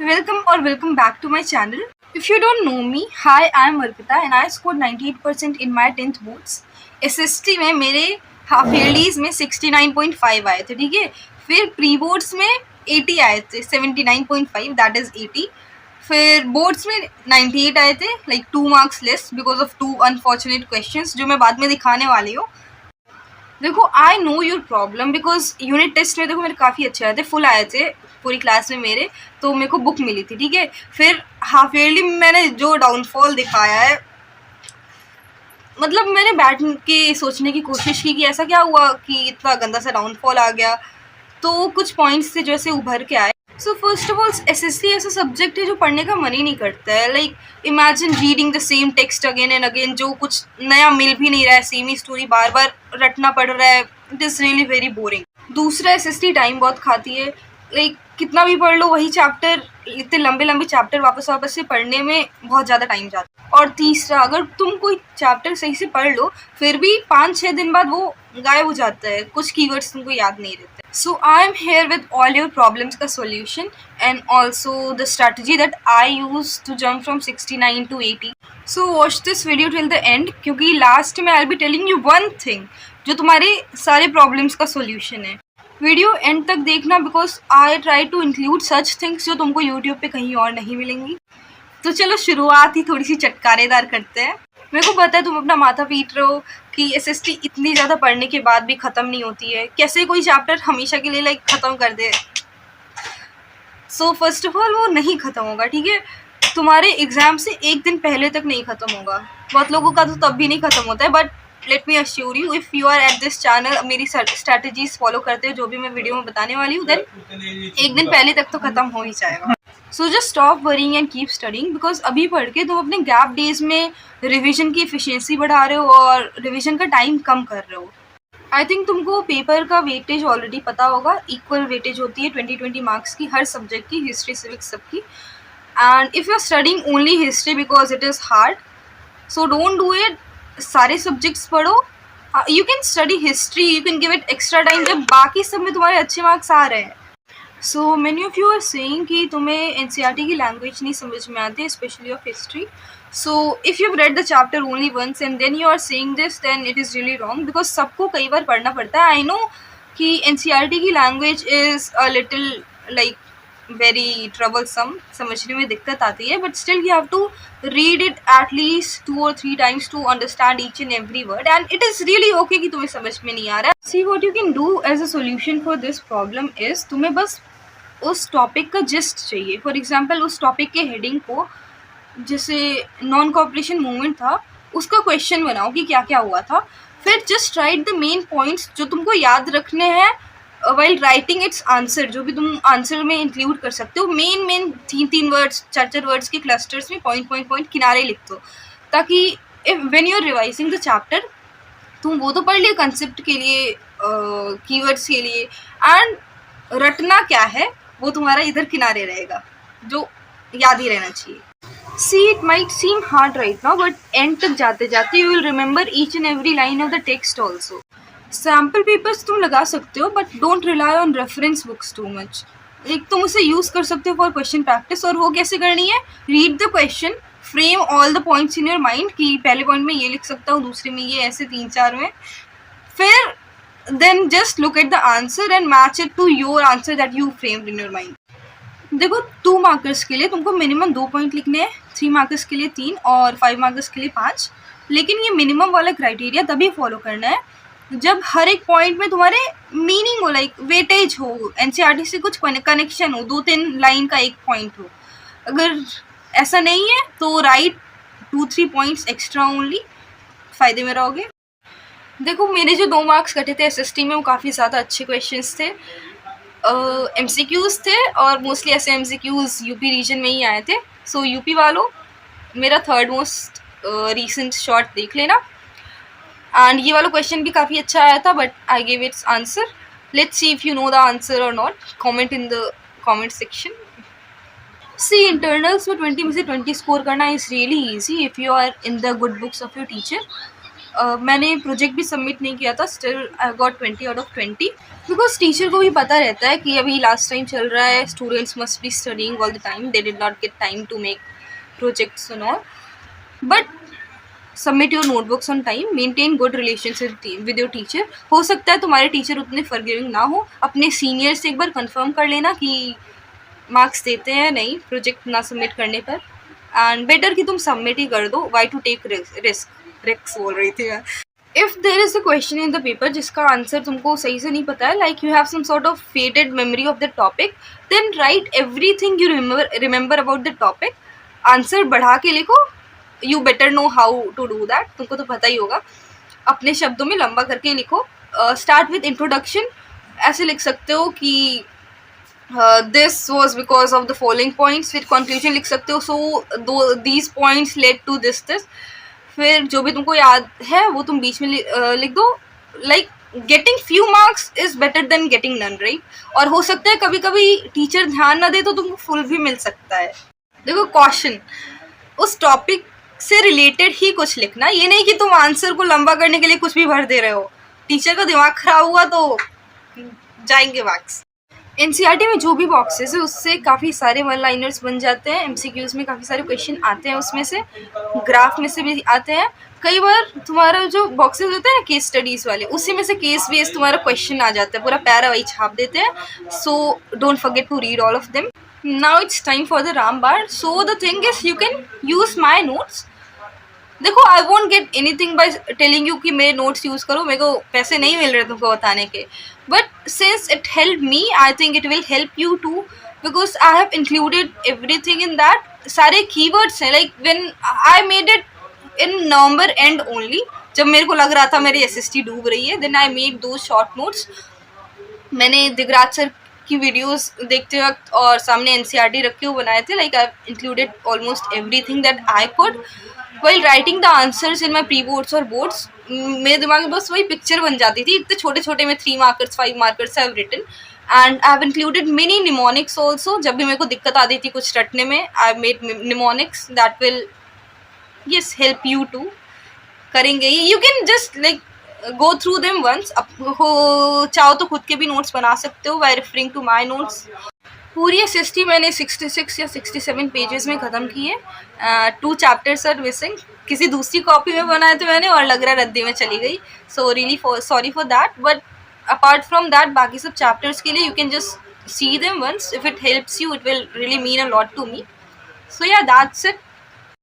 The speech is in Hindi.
Welcome back to my channel. If you don't know me, hi, I am Arpita and I scored 98% in my 10th boards. SST में मेरे हाफ ईयरलीज में 69.5 आए थे, ठीक है। फिर प्री बोर्ड्स में 80 आए थे, 79.5, दैट इज 80। फिर बोर्ड्स में 98 आए थे, like 2 marks less because of 2 unfortunate questions जो मैं बाद में दिखाने वाली हूँ। देखो, I know your problem because unit test में देखो मेरे काफ़ी अच्छे आए थे, फुल आए थे पूरी क्लास में मेरे, तो मेरे को बुक मिली थी, ठीक है। फिर हाफ ईयरली में मैंने जो डाउनफॉल दिखाया है, मतलब मैंने बैठ के सोचने की कोशिश की कि ऐसा क्या हुआ कि इतना गंदा सा डाउनफॉल आ गया, तो कुछ पॉइंट्स थे जो ऐसे उभर के आए। So first of all, SST ऐसा सब्जेक्ट है जो पढ़ने का मन ही नहीं करता है। Like imagine reading the same text again and again, जो कुछ नया मिल भी नहीं रहा है, सेम ही स्टोरी बार बार रटना पड़ रहा है। It is really very boring. दूसरा, एसएसटी टाइम बहुत खाती है। लाइक कितना भी पढ़ लो वही चैप्टर, इतने लंबे लंबे चैप्टर वापस से पढ़ने में बहुत ज़्यादा टाइम जाता है। और तीसरा, अगर तुम कोई चैप्टर सही से पढ़ लो फिर भी 5-6 दिन बाद वो गायब हो जाता है, कुछ कीवर्ड्स तुमको याद नहीं रहते। So I am here with all your problems का solution and also the strategy that I use to jump from 69 to 80. So watch this video till the end क्योंकि लास्ट में I'll be telling you one thing जो तुम्हारे सारे problems का solution है। वीडियो एंड तक देखना because I try to include such things जो तुमको यूट्यूब पे कहीं और नहीं मिलेंगी। तो चलो शुरुआत ही थोड़ी सी चटकारेदार करते हैं। मेरे को पता है तुम अपना माथा पीट रहे हो कि एसएसटी इतनी ज़्यादा पढ़ने के बाद भी ख़त्म नहीं होती है, कैसे कोई चैप्टर हमेशा के लिए लाइक ख़त्म कर दे। सो फर्स्ट ऑफ ऑल वो नहीं ख़त्म होगा, ठीक है। तुम्हारे एग्ज़ाम से एक दिन पहले तक नहीं ख़त्म होगा। बहुत लोगों का तो तब भी नहीं ख़त्म होता है, but let me assure you, if you are at this channel, मेरी स्ट्रैटेजीज फॉलो करते हो जो भी मैं वीडियो में बताने वाली हूँ, देन एक दिन पहले तक तो ख़त्म हो ही जाएगा। So just stop worrying and keep studying because अभी पढ़ के तुम अपने गैप डेज में रिविजन की एफिशिएंसी बढ़ा रहे हो और रिविजन का टाइम कम कर रहे हो। आई थिंक तुमको पेपर का वेटेज ऑलरेडी पता होगा। इक्वल वेटेज होती है 20-20 मार्क्स की हर सब्जेक्ट की, हिस्ट्री सिविक्स सबकी। And if you are studying only history because it is hard, so don't do it. सारे सब्जेक्ट्स पढ़ो। You can study history, you can give it extra time जब बाकी सब में तुम्हारे अच्छे मार्क्स आ रहे हैं। So many of you are saying कि तुम्हें एनसीईआरटी की लैंग्वेज नहीं समझ में आती, specially of history. So if you read the chapter only once and then you are saying this, then it is really wrong because सबको कई बार पढ़ना पड़ता है। आई नो कि एनसीईआरटी की language is a little like very troublesome, समझने में दिक्कत आती है, but still you have to read it at least 2 or 3 times to understand each and every word, and it is really okay कि तुम्हें समझ में नहीं आ रहा है। See what you can do as a solution for this problem is, तुम्हें बस उस टॉपिक का जिस्ट चाहिए। फॉर एग्जाम्पल उस टॉपिक के हेडिंग को, जैसे नॉन कॉपरेशन मूवमेंट था, उसका क्वेश्चन बनाओ कि क्या क्या हुआ था। फिर just right the main points जो तुमको याद रखने हैं वाइल राइटिंग इट्स आंसर, जो भी तुम आंसर में इंक्लूड कर सकते हो। मेन 3 वर्ड्स, 4 वर्ड्स के क्लस्टर्स में पॉइंट किनारे लिख दो, ताकि if when you are revising the chapter तुम वो तो पढ़ लिए कंसेप्ट के लिए, कीवर्ड्स के लिए, एंड रटना क्या है वो तुम्हारा इधर किनारे रहेगा, जो याद ही रहना चाहिए। See it might seem hard right now, but and तक जाते जाते you will remember each and every line of the text also. Sample papers तुम लगा सकते हो, but don't rely on reference books too much. एक तुम उसे यूज़ कर सकते हो फॉर क्वेश्चन प्रैक्टिस, और वो कैसे करनी है? Read the question, frame all the points in your mind कि पहले पॉइंट में ये लिख सकता हूँ, दूसरे में ये, ऐसे 3-4 में। फिर then just look at the answer and match it to your answer that you framed in your mind. देखो, 2 मार्कर्स के लिए तुमको मिनिमम 2 पॉइंट लिखने हैं, 3 मार्कर्स के लिए 3 और 5 मार्कर्स के लिए 5। लेकिन ये मिनिमम वाला क्राइटेरिया तभी फॉलो करना है जब हर एक पॉइंट में तुम्हारे मीनिंग हो, लाइक वेटेज हो, एनसीईआरटी से कुछ कनेक्शन हो, 2-3 लाइन का एक पॉइंट हो। अगर ऐसा नहीं है तो राइट 2-3 पॉइंट्स एक्स्ट्रा ओनली, फ़ायदे में रहोगे। देखो, मेरे जो 2 मार्क्स कटे थे एसएसटी में वो काफ़ी ज़्यादा अच्छे क्वेश्चंस थे, एमसीक्यूज़ थे, और मोस्टली ऐसे एमसीक्यूज़ यूपी रीजन में ही आए थे। सो यूपी वालों, मेरा 3rd मोस्ट रीसेंट शॉर्ट देख लेना। एंड ये वाला क्वेश्चन भी काफ़ी अच्छा आया था, but I give its answer. Let's see if you know the answer और not, comment in the comment section. See internals में 20 में से 20 स्कोर करना is really easy if you are in the good books of your teacher. मैंने प्रोजेक्ट भी सबमिट नहीं किया था, still I got 20 out of 20 because teacher को भी पता रहता है कि अभी लास्ट टाइम चल रहा है, students must be studying all the time, they did not get time to make projects and all, but submit your notebooks on time, maintain good relationship with your teacher. हो सकता है तुम्हारे टीचर उतने फॉरगिविंग ना हो, अपने सीनियर से एक बार कंफर्म कर लेना कि मार्क्स देते हैं नहीं प्रोजेक्ट ना सबमिट करने पर, एंड बेटर कि तुम सबमिट ही कर दो. वाई टू टेक रिस्क बोल रही थी मैं. If there is a question in the paper जिसका आंसर तुमको सही से नहीं पता है, like you have some sort of faded memory of the topic, then write everything you remember about the topic. Answer बढ़ा के लिखो. You better know how to do that, तुमको तो पता ही होगा. अपने शब्दों में लंबा करके लिखो. Start with introduction. ऐसे लिख सकते हो कि this was because of the following points. फिर कंक्लूजन लिख सकते हो, so these points led to this. फिर जो भी तुमको याद है वो तुम बीच में लिख दो. Like getting few marks is better than getting none, right. और हो सकता है कभी कभी टीचर ध्यान ना दे तो तुमको फुल भी मिल सकता है. देखो क्वेश्चन उस टॉपिक से रिलेटेड ही कुछ लिखना, ये नहीं कि तुम आंसर को लंबा करने के लिए कुछ भी भर दे रहे हो. टीचर का दिमाग खराब हुआ तो जाएंगे मार्क्स. एनसीईआरटी में जो भी बॉक्सेस है उससे काफ़ी सारे वन लाइनर्स बन जाते हैं. एमसीक्यूज में काफ़ी सारे क्वेश्चन आते हैं, उसमें से ग्राफ में से भी आते हैं. कई बार तुम्हारा जो बॉक्सेस होते हैं ना केस स्टडीज़ वाले, उसी में से केस बेस्ड तुम्हारा क्वेश्चन आ जाता है, पूरा पैरा वही छाप देते हैं. So don't forget to read all of them. Now it's time for the रामबाण. So the thing is you can use my notes. देखो I won't get anything by telling you कि मेरे नोट्स यूज़ करो, मेरे को पैसे नहीं मिल रहे तुमको बताने के. But since it help me, I think it will help you too, because I have included everything in that. सारे कीवर्ड्स हैं. Like when I made it in November and only, जब मेरे को लग रहा था मेरी एसएसटी डूब रही है, देन आई मेड दो शॉर्ट नोट्स. मैंने दिगराज सर की वीडियोस देखते वक्त और सामने एनसीईआरटी रखे हुए बनाए थे. Like I included almost everything that I could while writing the answers in my pre-boards और boards. मेरे दिमाग में बस वही पिक्चर बन जाती थी. इतने छोटे छोटे में 3 markers 5 markers I have written, and I have included many mnemonics also. जब भी मेरे को दिक्कत आती थी कुछ रटने में, I have made mnemonics that will yes help you too. करेंगे. You can just like go through them once. अब हो चाहो तो खुद के भी नोट्स बना सकते हो by referring to my notes. पूरी एसएसटी मैंने 66 या 67 पेजेस में ख़त्म की है. 2 चैप्टर्स आर मिसिंग. किसी दूसरी कॉपी में बनाए थे मैंने और लग रहा है रद्दी में चली गई. So really sorry for that. But apart from that बाकी सब चैप्टर्स के लिए you can just see them once. If it helps you it will really mean a lot to me. So yeah that's it.